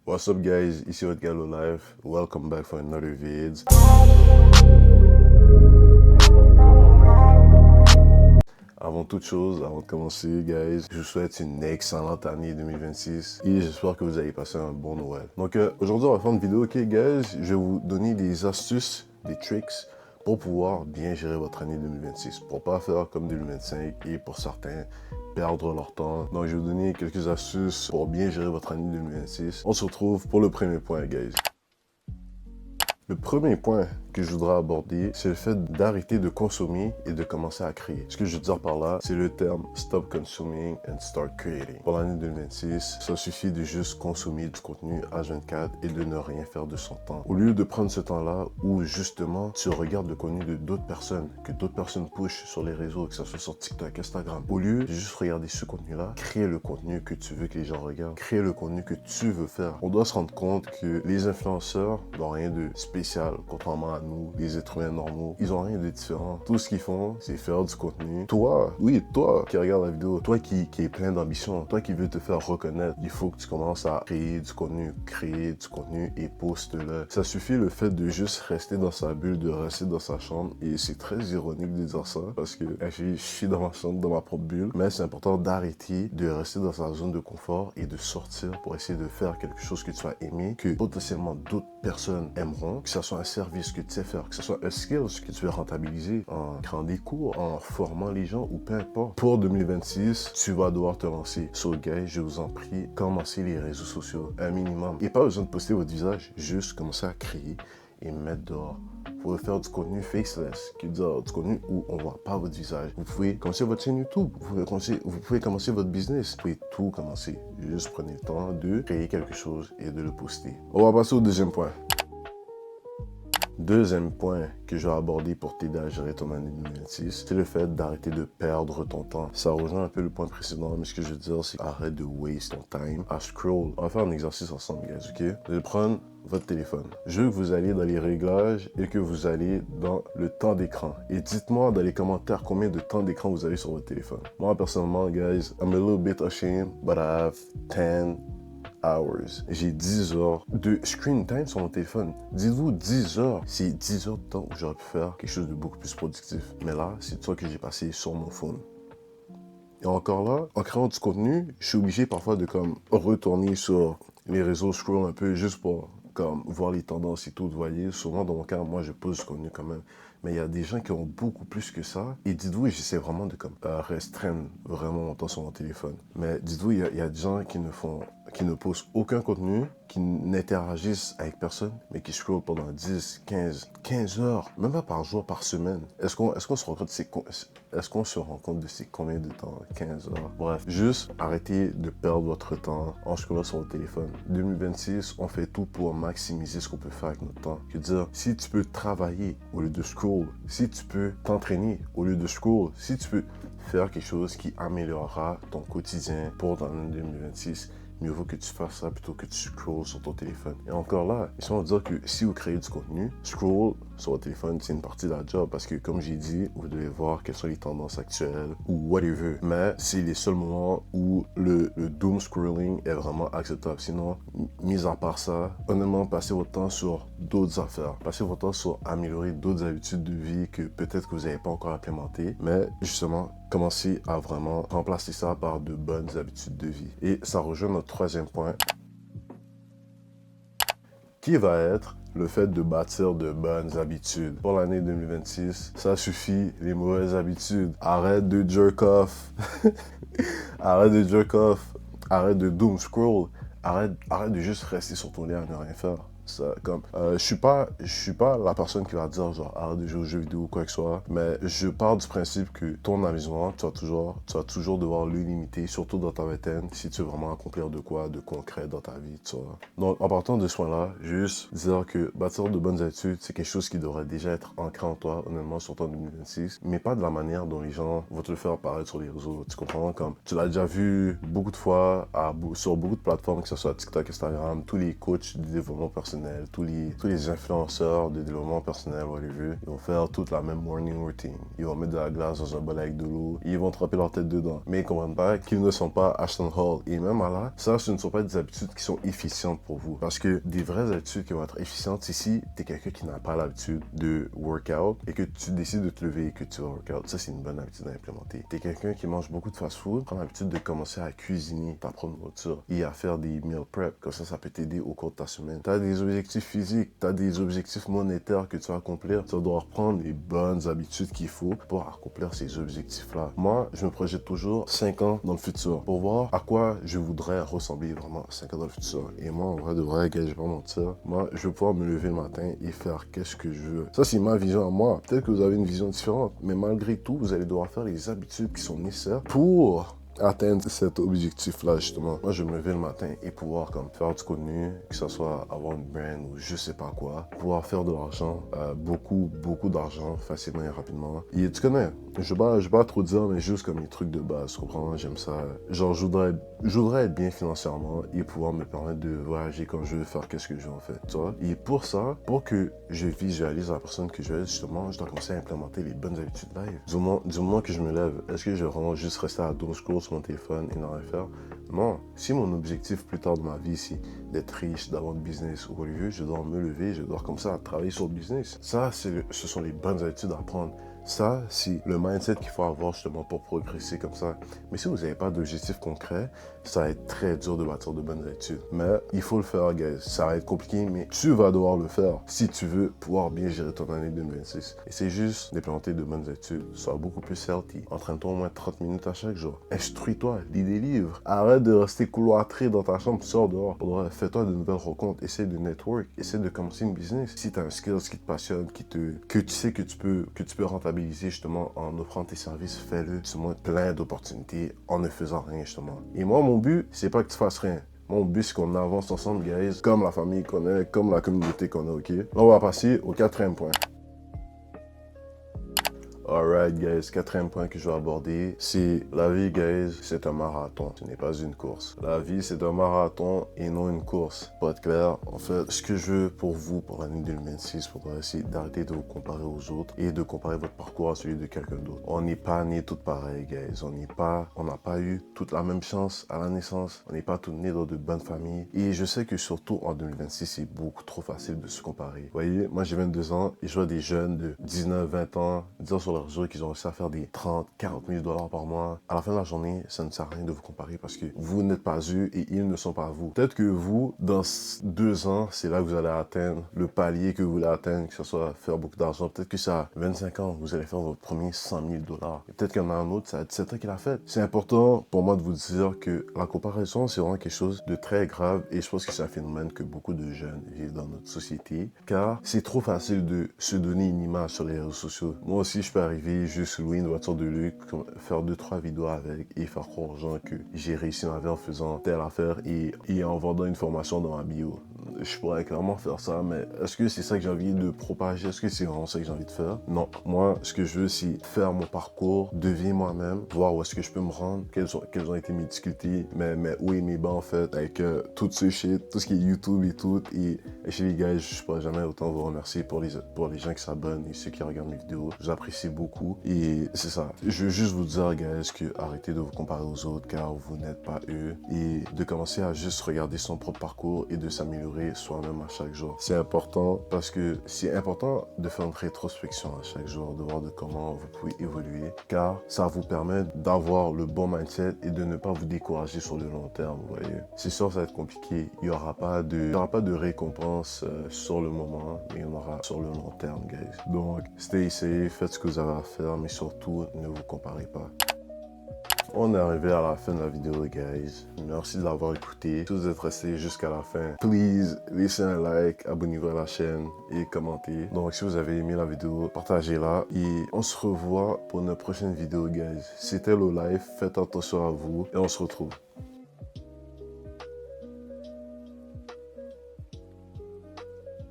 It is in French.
What's up guys, ici votre Gallo Life. Welcome back for another vid. Avant toute chose, avant de commencer, guys, je vous souhaite une excellente année 2026 et j'espère que vous allez passer un bon Noël. Donc aujourd'hui, on va faire une vidéo, ok guys, je vais vous donner des astuces, des tricks pour pouvoir bien gérer votre année 2026, pour pas faire comme 2025 et pour certains, perdre leur temps. Donc je vais vous donner quelques astuces pour bien gérer votre année 2026. On se retrouve pour le premier point, guys. Le premier point que je voudrais aborder, c'est le fait d'arrêter de consommer et de commencer à créer. Ce que je veux dire par là, c'est le terme Stop Consuming and Start Creating. Pour l'année 2026, ça suffit de juste consommer du contenu H24 et de ne rien faire de son temps. Au lieu de prendre ce temps-là où justement tu regardes le contenu de d'autres personnes, que d'autres personnes pushent sur les réseaux, que ce soit sur TikTok, Instagram, au lieu de juste regarder ce contenu-là, crée le contenu que tu veux que les gens regardent, crée le contenu que tu veux faire. On doit se rendre compte que les influenceurs n'ont rien de spécial, contrairement à nous, les êtres humains normaux. Ils ont rien de différent. Tout ce qu'ils font, c'est faire du contenu. Toi, oui, toi qui regarde la vidéo, toi qui est plein d'ambition, toi qui veux te faire reconnaître, il faut que tu commences à créer du contenu et poste-le. Ça suffit le fait de juste rester dans sa bulle, de rester dans sa chambre, et c'est très ironique de dire ça, parce que je suis dans ma chambre, dans ma propre bulle, mais c'est important d'arrêter de rester dans sa zone de confort et de sortir pour essayer de faire quelque chose que tu vas aimer, que potentiellement d'autres personnes aimeront, que ce soit un service que tu sais faire, que ce soit un skill que tu veux rentabiliser en créant des cours, en formant les gens ou peu importe. Pour 2026, tu vas devoir te lancer. So guys, je vous en prie, commencez les réseaux sociaux un minimum. Et pas besoin de poster votre visage, juste commencer à créer et mettre dehors. Vous pouvez faire du contenu faceless, qui veut dire du contenu où on ne voit pas votre visage. Vous pouvez commencer votre chaîne YouTube, vous pouvez commencer votre business, vous pouvez tout commencer. Juste prenez le temps de créer quelque chose et de le poster. On va passer au deuxième point. Deuxième point que je vais aborder pour t'aider à gérer ton année 2026, c'est le fait d'arrêter de perdre ton temps. Ça rejoint un peu le point précédent, mais ce que je veux dire, c'est arrête de waste ton time à scroll. On va faire un exercice ensemble, guys, ok? Vous allez prendre votre téléphone. Je veux que vous alliez dans les réglages et que vous allez dans le temps d'écran. Et dites-moi dans les commentaires combien de temps d'écran vous avez sur votre téléphone. Moi, personnellement, guys, I'm a little bit ashamed, but I have 10 hours. J'ai 10 heures de screen time sur mon téléphone. Dites-vous 10 heures. C'est 10 heures de temps où j'aurais pu faire quelque chose de beaucoup plus productif. Mais là, c'est tout ça que j'ai passé sur mon phone. Et encore là, en créant du contenu, je suis obligé parfois de comme retourner sur les réseaux, scroll un peu juste pour comme voir les tendances et tout. Vous voyez, souvent dans mon cas, moi je pose du contenu quand même. Mais il y a des gens qui ont beaucoup plus que ça. Et dites-vous, j'essaie vraiment de comme restreindre vraiment mon temps sur mon téléphone. Mais dites-vous, il y a des gens qui ne postent aucun contenu, qui n'interagissent avec personne, mais qui scrollent pendant 10, 15 heures, même pas par jour, par semaine. Est-ce qu'on se rend compte de ces combien de temps? 15 heures. Bref, juste arrêtez de perdre votre temps en scrollant sur votre téléphone. 2026, on fait tout pour maximiser ce qu'on peut faire avec notre temps. Je veux dire, si tu peux travailler au lieu de scroll, si tu peux t'entraîner au lieu de scroll, si tu peux faire quelque chose qui améliorera ton quotidien pour ton année 2026, mieux vaut que tu fasses ça plutôt que tu scrolls sur ton téléphone. Et encore là, ils sont à dire que si vous créez du contenu, scroll sur votre téléphone, c'est une partie de la job parce que, comme j'ai dit, vous devez voir quelles sont les tendances actuelles ou whatever. Mais c'est les seuls moments où le doom scrolling est vraiment acceptable. Sinon, mis à part ça, honnêtement, passez votre temps sur d'autres affaires. Passez votre temps sur améliorer d'autres habitudes de vie que peut-être que vous n'avez pas encore implémentées. Mais justement, commencez à vraiment remplacer ça par de bonnes habitudes de vie. Et ça rejoint notre troisième point, qui va être le fait de bâtir de bonnes habitudes. Pour l'année 2026, ça suffit, les mauvaises habitudes. Arrête de jerk off. Arrête de jerk off. Arrête de doom scroll. Arrête de juste rester sur ton lit à ne rien faire. Ça, comme, je suis pas la personne qui va dire genre arrête de jouer aux jeux vidéo ou quoi que ce soit, mais je pars du principe que ton amusement, tu vas toujours devoir le limiter, surtout dans ta vingtaine, si tu veux vraiment accomplir de quoi de concret dans ta vie, tu vois. Donc en partant de ce point-là, juste dire que bâtir de bonnes habitudes, c'est quelque chose qui devrait déjà être ancré en toi, honnêtement, surtout en 2026, mais pas de la manière dont les gens vont te le faire apparaître sur les réseaux. Tu comprends? Comme tu l'as déjà vu beaucoup de fois sur beaucoup de plateformes, que ce soit TikTok, Instagram, tous les coachs de développement personnel personnel, tous les influenceurs de développement personnel, whatever, ils vont faire toute la même morning routine. Ils vont mettre de la glace dans un bol avec de l'eau, ils vont tremper leur tête dedans. Mais ils comprennent pas qu'ils ne sont pas Ashton Hall. Et même à là, ça, ce ne sont pas des habitudes qui sont efficientes pour vous. Parce que des vraies habitudes qui vont être efficientes, c'est si tu es quelqu'un qui n'a pas l'habitude de workout et que tu décides de te lever et que tu vas workout. Ça, c'est une bonne habitude à implémenter. Tu es quelqu'un qui mange beaucoup de fast-food, prends l'habitude de commencer à cuisiner ta propre nourriture et à faire des meal prep. Comme ça peut t'aider au cours de ta semaine. Tu as des objectifs physiques, tu as des objectifs monétaires que tu vas accomplir. Tu dois reprendre les bonnes habitudes qu'il faut pour accomplir ces objectifs-là. Moi, je me projette toujours 5 ans dans le futur pour voir à quoi je voudrais ressembler vraiment 5 ans dans le futur. Et moi, en vrai, de vrai, je vais pas mentir. Moi, je veux pouvoir me lever le matin et faire qu'est-ce que je veux. Ça, c'est ma vision à moi. Peut-être que vous avez une vision différente, mais malgré tout, vous allez devoir faire les habitudes qui sont nécessaires pour atteindre cet objectif-là, justement. Moi, je me lever le matin et pouvoir comme faire du contenu, que ce soit avoir une brand ou je sais pas quoi, pouvoir faire de l'argent, beaucoup d'argent, facilement et rapidement. Et tu connais, je vais pas trop dire, mais juste comme les trucs de base, tu comprends? J'aime ça. Genre, je voudrais être bien financièrement et pouvoir me permettre de voyager quand je veux, faire qu'est-ce que je veux en fait, tu vois? Et pour ça, pour que je visualise la personne que je veux être, justement, je dois commencer à implémenter les bonnes habitudes live. Du moment que je me lève, est-ce que je vais vraiment juste rester à doom scroll sur mon téléphone et n'en rien faire? Non. Si mon objectif plus tard de ma vie, c'est d'être riche, d'avoir un business ou whatever, je dois me lever, je dois commencer à travailler sur le business. Ça, ce sont les bonnes habitudes à prendre. Ça, c'est le mindset qu'il faut avoir justement pour progresser comme ça. Mais si vous n'avez pas d'objectif concret, ça va être très dur de bâtir de bonnes habitudes. Mais il faut le faire, guys. Ça va être compliqué, mais tu vas devoir le faire si tu veux pouvoir bien gérer ton année 2026. Et c'est juste d'implémenter de bonnes habitudes. Sois beaucoup plus healthy. Entraîne-toi au moins 30 minutes à chaque jour. Instruis-toi, lis des livres. Arrête de rester couloîtré dans ta chambre, sors dehors. Fais-toi de nouvelles rencontres. Essaie de network. Essaie de commencer une business. Si tu as un skill qui te passionne, que tu sais que tu peux rentabiliser justement en offrant tes services, fais-le. Tu montres plein d'opportunités en ne faisant rien justement. Et moi, mon but, c'est pas que tu fasses rien. Mon but, c'est qu'on avance ensemble, guys, comme la famille qu'on est, comme la communauté qu'on a, ok? Là, on va passer au 4e point. Alright guys, 4e point que je vais aborder, c'est la vie guys, c'est un marathon, ce n'est pas une course. La vie c'est un marathon et non une course. Pour être clair, en fait, ce que je veux pour vous, pour l'année 2026, faudrait essayer d'arrêter de vous comparer aux autres et de comparer votre parcours à celui de quelqu'un d'autre. On n'est pas nés tous pareils guys, on n'a pas eu toute la même chance à la naissance, on n'est pas tous nés dans de bonnes familles. Et je sais que surtout en 2026, c'est beaucoup trop facile de se comparer. Vous voyez, moi j'ai 22 ans et je vois des jeunes de 19, 20 ans, disons sur qu'ils ont réussi à faire des 30, 40 000 dollars par mois. À la fin de la journée, ça ne sert à rien de vous comparer parce que vous n'êtes pas eux et ils ne sont pas vous. Peut-être que vous, dans 2 ans, c'est là que vous allez atteindre le palier que vous voulez atteindre, que ce soit faire beaucoup d'argent. Peut-être que ça à 25 ans, vous allez faire votre premier 100 000 dollars. Peut-être qu'il y en a un autre, ça a 17 ans qu'il a fait. C'est important pour moi de vous dire que la comparaison, c'est vraiment quelque chose de très grave et je pense que c'est un phénomène que beaucoup de jeunes vivent dans notre société car c'est trop facile de se donner une image sur les réseaux sociaux. Moi aussi, je peux arriver juste louer une voiture de luxe, faire 2-3 vidéos avec et faire croire aux gens que j'ai réussi ma vie en faisant telle affaire et en vendant une formation dans ma bio. Je pourrais clairement faire ça, mais est-ce que c'est ça que j'ai envie de propager? Est-ce que c'est vraiment ça que j'ai envie de faire? Non. Moi, ce que je veux, c'est faire mon parcours, deviner moi-même, voir où est-ce que je peux me rendre, quelles ont été mes difficultés, mais où est mes bas en fait, avec tout ce shit, tout ce qui est YouTube et tout. Et chez les gars, je pourrais jamais autant vous remercier pour les gens qui s'abonnent et ceux qui regardent mes vidéos. J'apprécie beaucoup. Et c'est ça. Je veux juste vous dire, guys, que arrêtez de vous comparer aux autres car vous n'êtes pas eux et de commencer à juste regarder son propre parcours et de s'améliorer soi-même à chaque jour. C'est important parce que c'est important de faire une rétrospection à chaque jour, de voir de comment vous pouvez évoluer car ça vous permet d'avoir le bon mindset et de ne pas vous décourager sur le long terme, vous voyez. C'est sûr, ça va être compliqué. Il n'y aura pas de récompense sur le moment, mais il y en aura sur le long terme, guys. Donc, stay safe, faites ce que vous avez à faire, mais surtout, ne vous comparez pas. On est arrivé à la fin de la vidéo, guys. Merci de l'avoir écouté. Si vous êtes restés jusqu'à la fin, please, laissez un like, abonnez-vous à la chaîne et commentez. Donc, si vous avez aimé la vidéo, partagez-la. Et on se revoit pour notre prochaine vidéo, guys. C'était le live. Faites attention à vous et on se retrouve.